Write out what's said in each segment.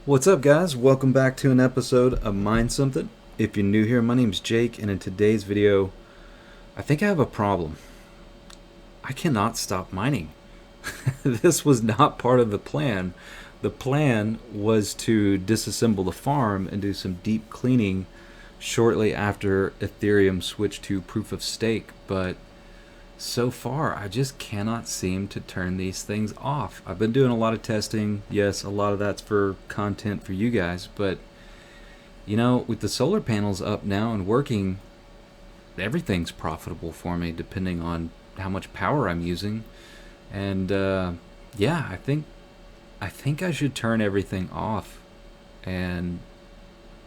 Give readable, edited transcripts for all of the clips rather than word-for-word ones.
What's up, guys? Welcome back to an episode of Mind Something. If you're new here, my name's Jake, and in today's video, I think I have a problem. I cannot stop mining. This was not part of the plan. The plan was to disassemble the farm and do some deep cleaning shortly after Ethereum switched to proof of stake, but so far I just cannot seem to turn these things off. I've been doing a lot of testing. Yes, a lot of that's for content for you guys, but with the solar panels up now and working, everything's profitable for me depending on how much power I'm using. And yeah, I think I should turn everything off and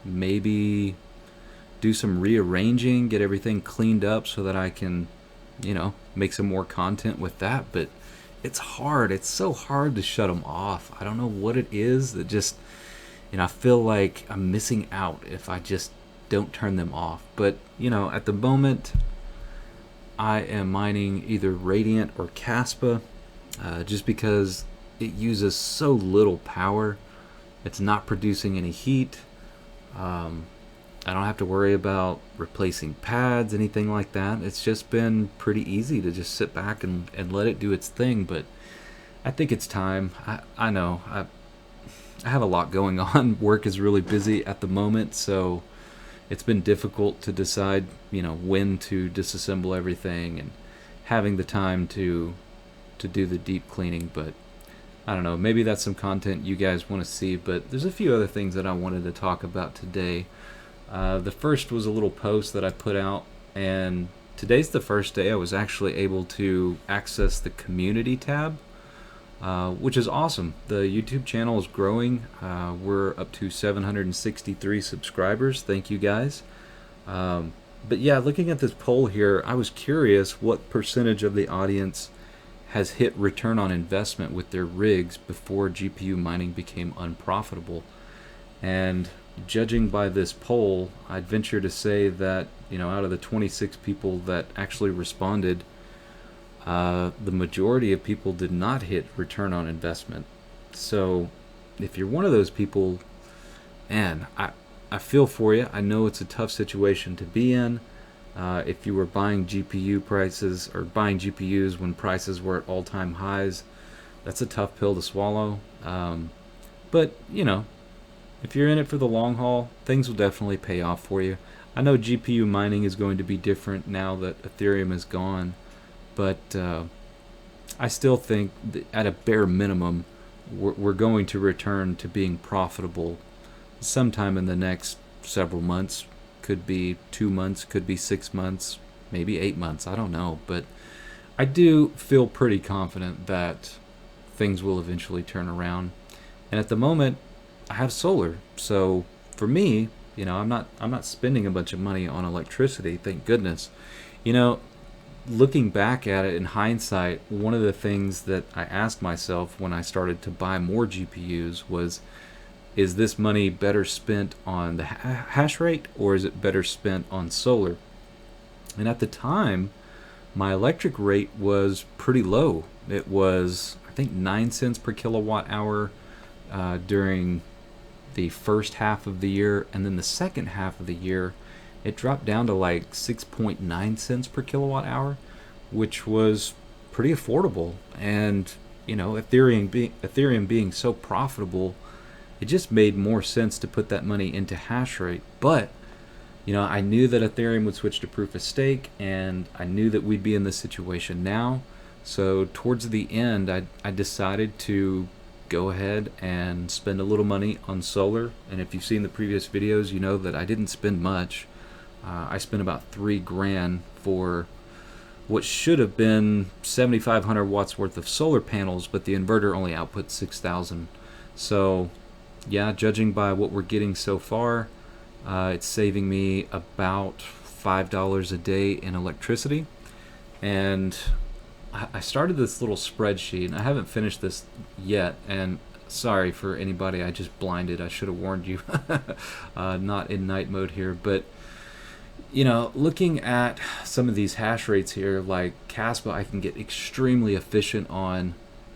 maybe do some rearranging, get everything cleaned up so that I can, make some more content with that. But it's hard. It's so hard to shut them off. I don't know what it is that just, I feel like I'm missing out if I just don't turn them off. But, at the moment, I am mining either Radiant or Caspa just because it uses so little power. It's not producing any heat. I don't have to worry about replacing pads, anything like that. It's just been pretty easy to just sit back and let it do its thing. But I think it's time. I know. I have a lot going on. Work is really busy at the moment, so it's been difficult to decide, when to disassemble everything and having the time to do the deep cleaning. But I don't know. Maybe that's some content you guys want to see. But there's a few other things that I wanted to talk about today. The first was a little post that I put out, and today's the first day I was actually able to access the community tab, which is awesome. The YouTube channel is growing. We're up to 763 subscribers. Thank you, guys. But yeah, looking at this poll here, I was curious what percentage of the audience has hit return on investment with their rigs before GPU mining became unprofitable. And judging by this poll, I'd venture to say that, out of the 26 people that actually responded, the majority of people did not hit return on investment. So if you're one of those people, man, I feel for you. I know it's a tough situation to be in. If you were buying GPU prices or buying GPUs when prices were at all-time highs, that's a tough pill to swallow. But, if you're in it for the long haul, things will definitely pay off for you. I know GPU mining is going to be different now that Ethereum is gone, but I still think that at a bare minimum, we're going to return to being profitable sometime in the next several months. Could be 2 months, could be 6 months, maybe 8 months. I don't know, but I do feel pretty confident that things will eventually turn around. And at the moment, I have solar, so for me, I'm not spending a bunch of money on electricity. Thank goodness. Looking back at it in hindsight, one of the things that I asked myself when I started to buy more GPUs was, is this money better spent on the hash rate or is it better spent on solar? And at the time, my electric rate was pretty low. It was, I think, 9 cents per kilowatt hour during the first half of the year, and then the second half of the year it dropped down to like 6.9 cents per kilowatt hour, which was pretty affordable. And Ethereum being so profitable, it just made more sense to put that money into hash rate. But I knew that Ethereum would switch to proof of stake, and I knew that we'd be in this situation now. So towards the end, I decided to go ahead and spend a little money on solar. And if you've seen the previous videos, you know that I didn't spend much. I spent about $3,000 for what should have been 7,500 watts worth of solar panels, but the inverter only outputs 6,000. So yeah, judging by what we're getting so far, it's saving me about $5 a day in electricity. And I started this little spreadsheet, and I haven't finished this yet, and sorry for anybody I just blinded. I should have warned you. Not in night mode here, but looking at some of these hash rates here, like Caspa, I can get extremely efficient on,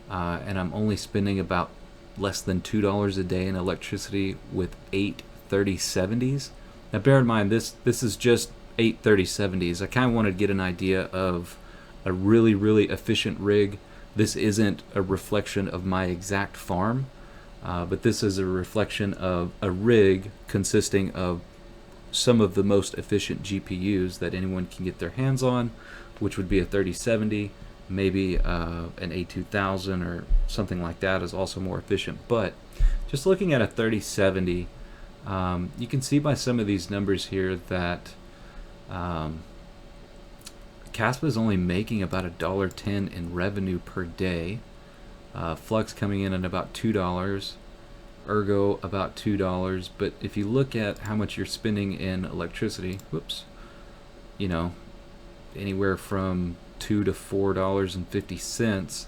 and I'm only spending about less than $2 a day in electricity with 8 3070s. Now bear in mind, this is just 8 3070s. I kind of wanted to get an idea of a really, really efficient rig. This isn't a reflection of my exact farm, but this is a reflection of a rig consisting of some of the most efficient GPUs that anyone can get their hands on, which would be a 3070, maybe an A2000 or something like that is also more efficient. But just looking at a 3070, you can see by some of these numbers here that Caspa is only making about $1.10 in revenue per day. Flux coming in at about $2. Ergo about $2. But if you look at how much you're spending in electricity, whoops, you know, anywhere from $2 to $4.50.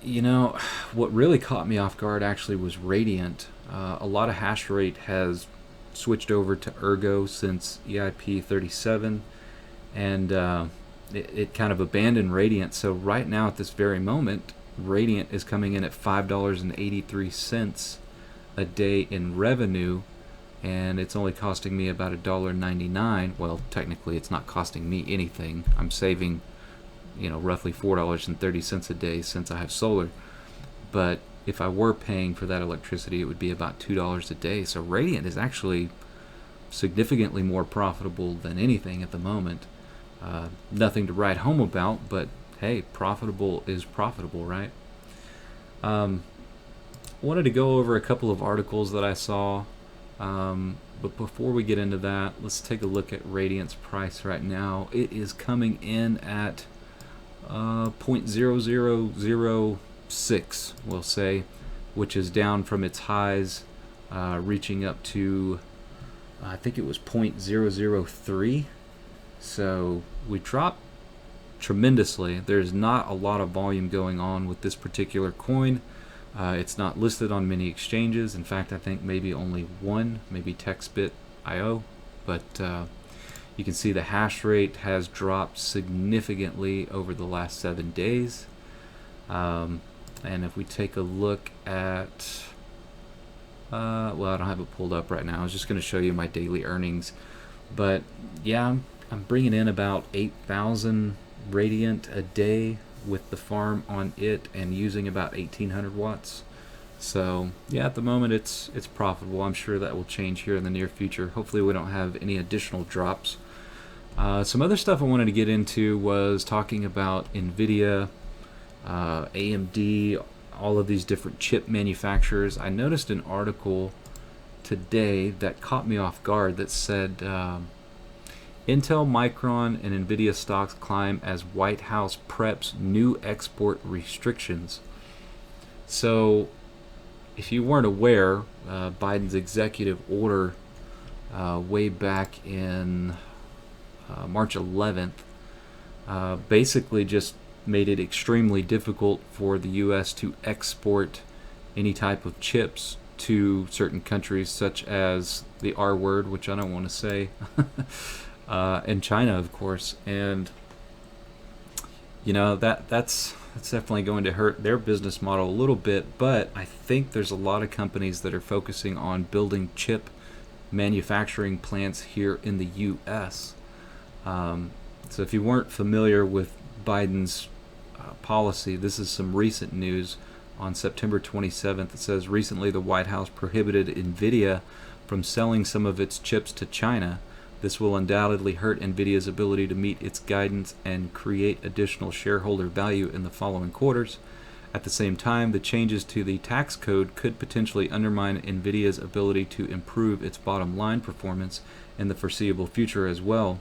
You know, what really caught me off guard actually was Radiant. A lot of Hashrate has switched over to Ergo since EIP 37, and it kind of abandoned Radiant. So right now at this very moment, Radiant is coming in at $5.83 a day in revenue, and it's only costing me about $1.99. Well, technically it's not costing me anything. I'm saving, you know, roughly $4.30 a day since I have solar. But if I were paying for that electricity, it would be about $2 a day. So Radiant is actually significantly more profitable than anything at the moment. Nothing to write home about, but hey, profitable is profitable, right? Wanted to go over a couple of articles that I saw, but before we get into that, let's take a look at Radiant's price right now. It is coming in at 0.0006, we'll say, which is down from its highs, reaching up to, I think it was 0.003. So we dropped tremendously. There's not a lot of volume going on with this particular coin. It's not listed on many exchanges. In fact, I think maybe only one, maybe TextBit.io. But you can see the hash rate has dropped significantly over the last 7 days. And if we take a look at, well, I don't have it pulled up right now. I was just going to show you my daily earnings. But yeah, I'm bringing in about 8,000 Radiant a day with the farm on it and using about 1,800 watts. So yeah, at the moment it's profitable. I'm sure that will change here in the near future. Hopefully we don't have any additional drops. Some other stuff I wanted to get into was talking about Nvidia, AMD, all of these different chip manufacturers. I noticed an article today that caught me off guard that said Intel, Micron, and Nvidia stocks climb as White House preps new export restrictions. So if you weren't aware, Biden's executive order way back in March 11th basically just made it extremely difficult for the US to export any type of chips to certain countries, such as the R word, which I don't want to say, and China, of course. And you know, that's definitely going to hurt their business model a little bit. But I think there's a lot of companies that are focusing on building chip manufacturing plants here in the US. So if you weren't familiar with Biden's policy, this is some recent news. On September 27th, it says, recently the White House prohibited Nvidia from selling some of its chips to China. This will undoubtedly hurt Nvidia's ability to meet its guidance and create additional shareholder value in the following quarters. At the same time, the changes to the tax code could potentially undermine Nvidia's ability to improve its bottom line performance in the foreseeable future as well.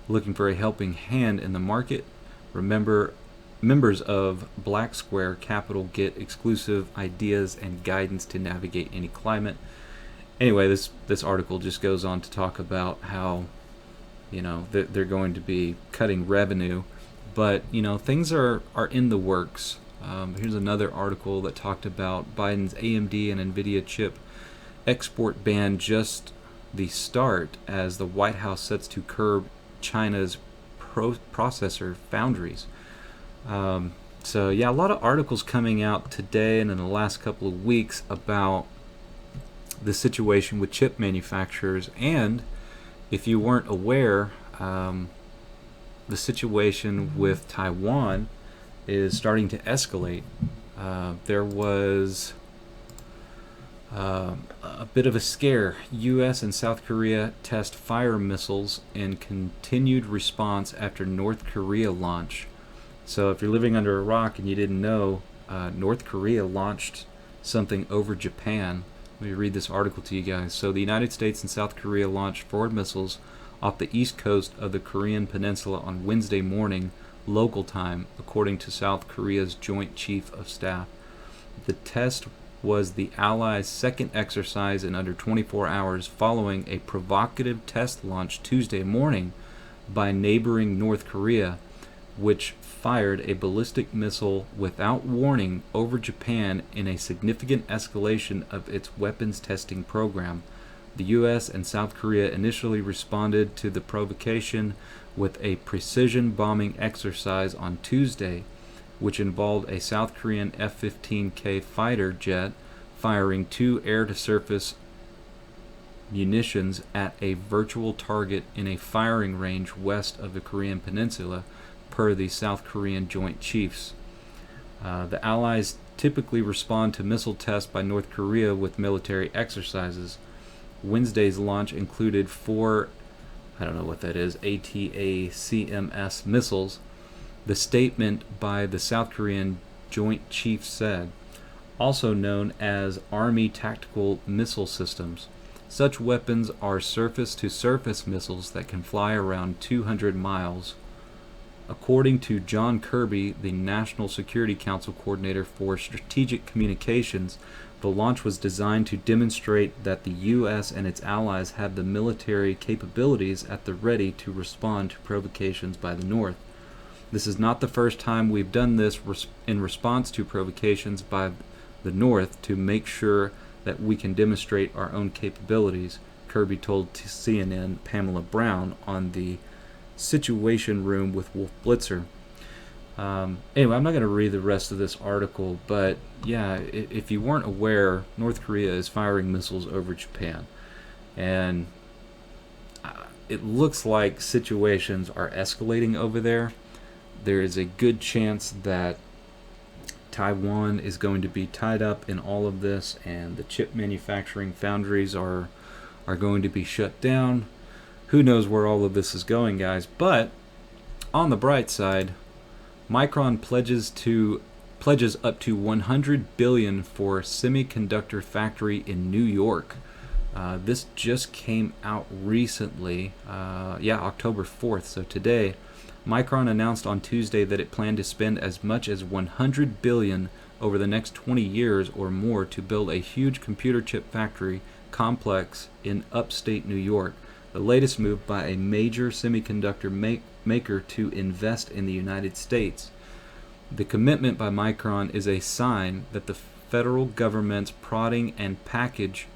Looking for a helping hand in the market? Remember, members of Black Square Capital get exclusive ideas and guidance to navigate any climate. Anyway, this article just goes on to talk about how, you know, they're going to be cutting revenue, but you know, things are in the works. Here's another article that talked about Biden's AMD and Nvidia chip export ban just the start as the White House sets to curb China's processor foundries. So yeah, a lot of articles coming out today and in the last couple of weeks about the situation with chip manufacturers, and if you weren't aware, the situation with Taiwan is starting to escalate. There was a bit of a scare. U.S. and South Korea test fire missiles in continued response after North Korea launch. So if you're living under a rock and you didn't know, North Korea launched something over Japan. Let me read this article to you guys. So the United States and South Korea launched 4 missiles off the east coast of the Korean peninsula on Wednesday morning, local time, according to South Korea's Joint Chief of Staff. The test was the Allies' second exercise in under 24 hours, following a provocative test launch Tuesday morning by neighboring North Korea, which fired a ballistic missile without warning over Japan in a significant escalation of its weapons testing program. The U.S. and South Korea initially responded to the provocation with a precision bombing exercise on Tuesday, which involved a South Korean F-15K fighter jet firing 2 air-to-surface munitions at a virtual target in a firing range west of the Korean peninsula, per the South Korean Joint Chiefs. The Allies typically respond to missile tests by North Korea with military exercises. Wednesday's launch included 4, I don't know what that is, ATACMS missiles. The statement by the South Korean Joint Chiefs said, also known as Army Tactical Missile Systems. Such weapons are surface-to-surface missiles that can fly around 200 miles. According to John Kirby, the National Security Council Coordinator for Strategic Communications, the launch was designed to demonstrate that the U.S. and its allies have the military capabilities at the ready to respond to provocations by the North. This is not the first time we've done this in response to provocations by the North to make sure that we can demonstrate our own capabilities, Kirby told CNN Pamela Brown on the Situation Room with Wolf Blitzer. Anyway, I'm not going to read the rest of this article, but yeah, if you weren't aware, North Korea is firing missiles over Japan. And it looks like situations are escalating over there. There is a good chance that Taiwan is going to be tied up in all of this, and the chip manufacturing foundries are going to be shut down. Who knows where all of this is going, guys? But on the bright side, Micron pledges up to $100 billion for semiconductor factory in New York. This just came out recently, October 4th. So today, Micron announced on Tuesday that it planned to spend as much as $100 billion over the next 20 years or more to build a huge computer chip factory complex in upstate New York. The latest move by a major semiconductor maker to invest in the United States. The commitment by Micron is a sign that the federal government's prodding and package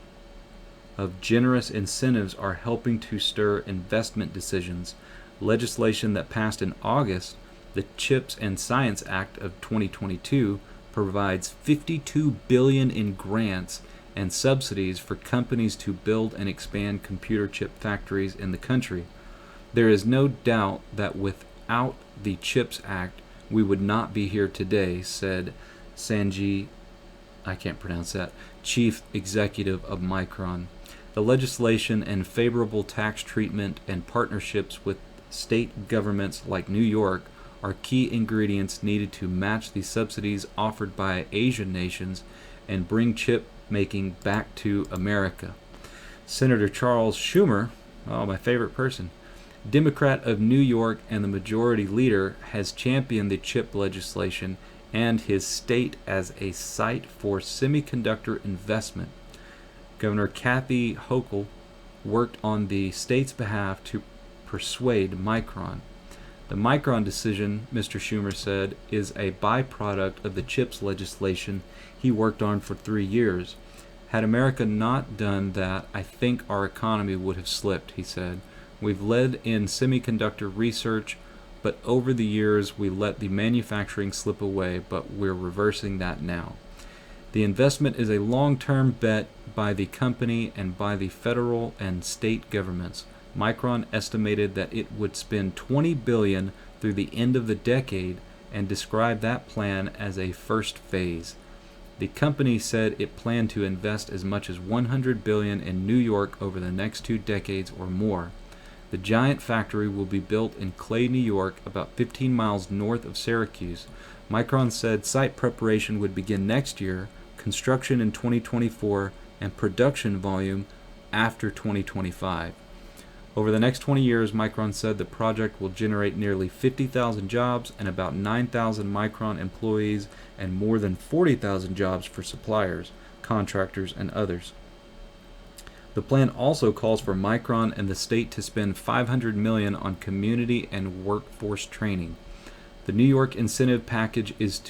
of generous incentives are helping to stir investment decisions. Legislation that passed in August, the CHIPS and Science Act of 2022, provides $52 billion in grants and subsidies for companies to build and expand computer chip factories in the country. There is no doubt that without the CHIPS Act, we would not be here today, said Sanjay, I can't pronounce that, chief executive of Micron. The legislation and favorable tax treatment and partnerships with state governments like New York are key ingredients needed to match the subsidies offered by Asian nations and bring chip making back to America. Senator Charles Schumer, my favorite person, Democrat of New York and the majority leader, has championed the chip legislation and his state as a site for semiconductor investment. Governor Kathy Hochul worked on the state's behalf to persuade Micron. The Micron decision, Mr. Schumer said, is a byproduct of the CHIPS legislation he worked on for 3 years. Had America not done that, I think our economy would have slipped, he said. We've led in semiconductor research but over the years we let the manufacturing slip away, but we're reversing that now. The investment is a long-term bet by the company and by the federal and state governments. Micron estimated that it would spend $20 billion through the end of the decade and described that plan as a first phase. The company said it planned to invest as much as $100 billion in New York over the next 2 decades or more. The giant factory will be built in Clay, New York, about 15 miles north of Syracuse. Micron said site preparation would begin next year, construction in 2024, and production volume after 2025. Over the next 20 years, Micron said the project will generate nearly 50,000 jobs and about 9,000 Micron employees and more than 40,000 jobs for suppliers, contractors, and others. The plan also calls for Micron and the state to spend $500 million on community and workforce training. The New York incentive package is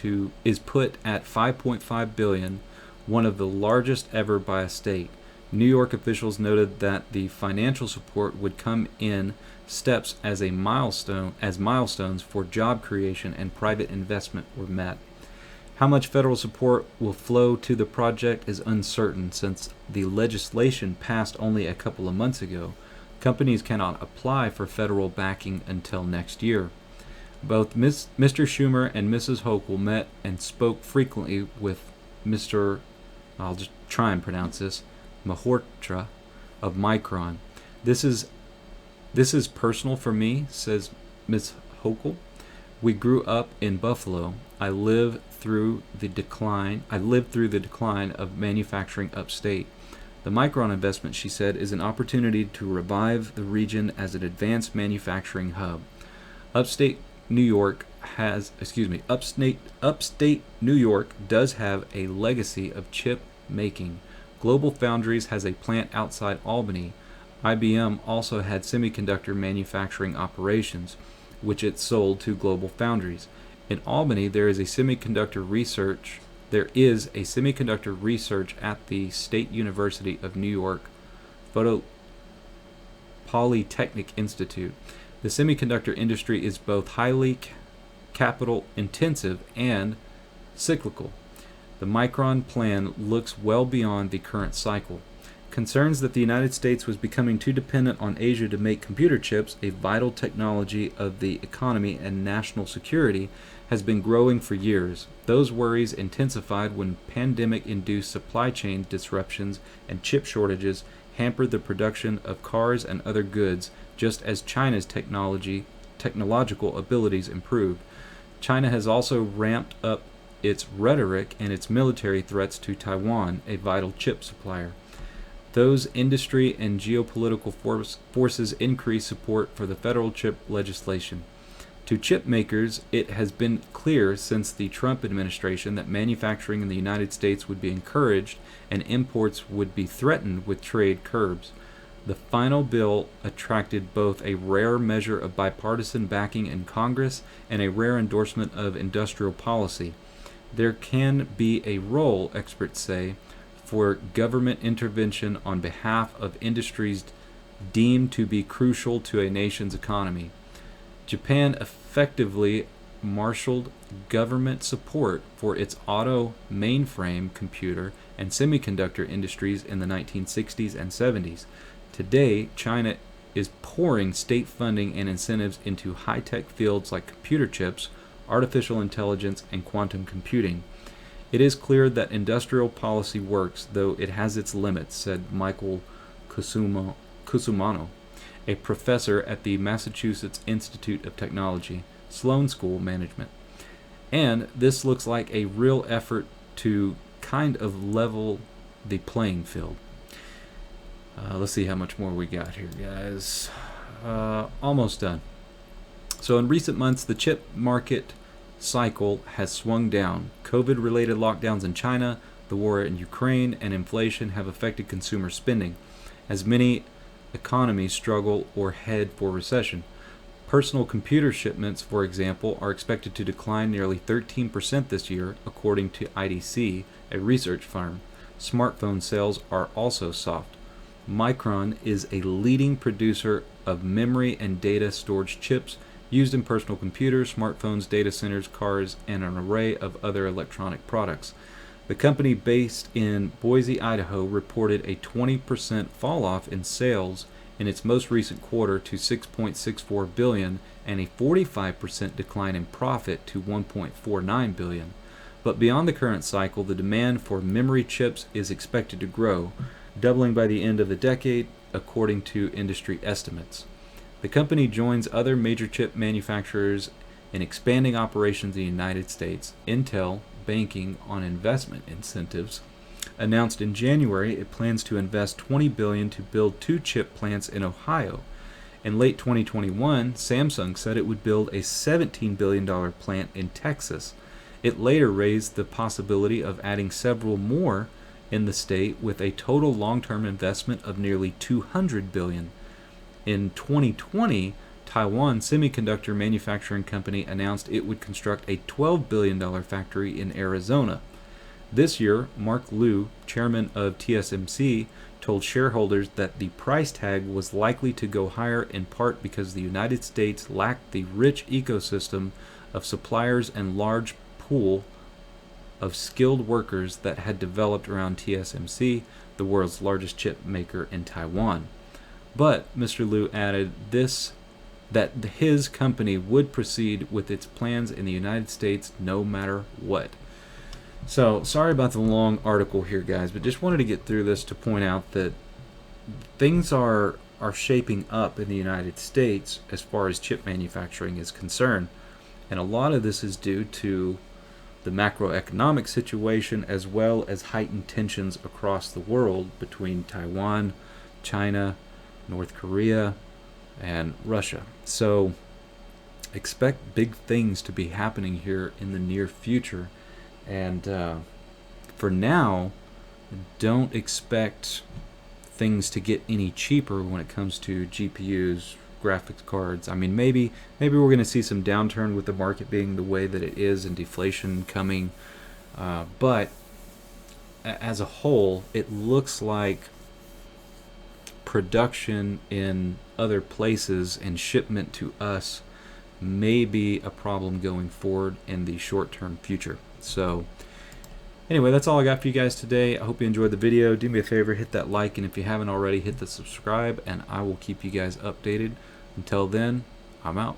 put at $5.5 billion, one of the largest ever by a state. New York officials noted that the financial support would come in steps as milestones for job creation and private investment were met. How much federal support will flow to the project is uncertain since the legislation passed only a couple of months ago. Companies cannot apply for federal backing until next year. Both Mr. Schumer and Mrs. Hochul met and spoke frequently with Mr. I'll just try and pronounce this, Malhotra of Micron. This is personal for me, says Ms. Hochul. We grew up in Buffalo. I lived through the decline of manufacturing upstate. The Micron investment, she said, is an opportunity to revive the region as an advanced manufacturing hub. Upstate New York does have a legacy of chip making. Global Foundries has a plant outside Albany. IBM also had semiconductor manufacturing operations, which it sold to Global Foundries. In Albany, there is a semiconductor research at the State University of New York Polytechnic Institute. The semiconductor industry is both highly capital intensive and cyclical. The Micron plan looks well beyond the current cycle. Concerns that the United States was becoming too dependent on Asia to make computer chips, a vital technology of the economy and national security, has been growing for years. Those worries intensified when pandemic-induced supply chain disruptions and chip shortages hampered the production of cars and other goods, just as China's technological abilities improved. China has also ramped up its rhetoric and its military threats to Taiwan, a vital chip supplier. Those industry and geopolitical forces increase support for the federal chip legislation. To chip makers, it has been clear since the Trump administration that manufacturing in the United States would be encouraged and imports would be threatened with trade curbs. The final bill attracted both a rare measure of bipartisan backing in Congress and a rare endorsement of industrial policy. There can be a role, experts say, for government intervention on behalf of industries deemed to be crucial to a nation's economy. Japan effectively marshaled government support for its auto, mainframe, computer, and semiconductor industries in the 1960s and 70s. Today, China is pouring state funding and incentives into high-tech fields like computer chips, artificial intelligence, and quantum computing. It is clear that industrial policy works, though it has its limits, said Michael Cusumano, a professor at the Massachusetts Institute of Technology, Sloan School Management. And this looks like a real effort to kind of level the playing field. Let's see how much more we got here, guys. Almost done. So in recent months, the chip market cycle has swung down. COVID-related lockdowns in China, the war in Ukraine, and inflation have affected consumer spending, as many economies struggle or head for recession. Personal computer shipments, for example, are expected to decline nearly 13% this year, according to IDC, a research firm. Smartphone sales are also soft. Micron is a leading producer of memory and data storage chips used in personal computers, smartphones, data centers, cars, and an array of other electronic products. The company based in Boise, Idaho, reported a 20% fall-off in sales in its most recent quarter to $6.64 billion and a 45% decline in profit to $1.49 billion. But beyond the current cycle, the demand for memory chips is expected to grow, doubling by the end of the decade, according to industry estimates. The company joins other major chip manufacturers in expanding operations in the United States. Intel, banking on investment incentives, announced in January it plans to invest $20 billion to build 2 chip plants in Ohio. In late 2021, Samsung said it would build a $17 billion plant in Texas. It later raised the possibility of adding several more in the state, with a total long-term investment of nearly $200 billion. In 2020, Taiwan Semiconductor Manufacturing Company announced it would construct a $12 billion factory in Arizona. This year, Mark Liu, chairman of TSMC, told shareholders that the price tag was likely to go higher, in part because the United States lacked the rich ecosystem of suppliers and large pool of skilled workers that had developed around TSMC, the world's largest chip maker in Taiwan. But Mr. Liu added that his company would proceed with its plans in the United States no matter what. So, sorry about the long article here, guys, but just wanted to get through this to point out that things are shaping up in the United States as far as chip manufacturing is concerned. And a lot of this is due to the macroeconomic situation, as well as heightened tensions across the world between Taiwan, China, North Korea, and Russia. So expect big things to be happening here in the near future. And for now, don't expect things to get any cheaper when it comes to GPUs, graphics cards. I mean, maybe we're going to see some downturn with the market being the way that it is and deflation coming. But as a whole, it looks like production in other places and shipment to us may be a problem going forward in the short-term future. So anyway, that's all I got for you guys today. I hope you enjoyed the video. Do me a favor, hit that like, and if you haven't already, hit the subscribe, and I will keep you guys updated. Until then, I'm out.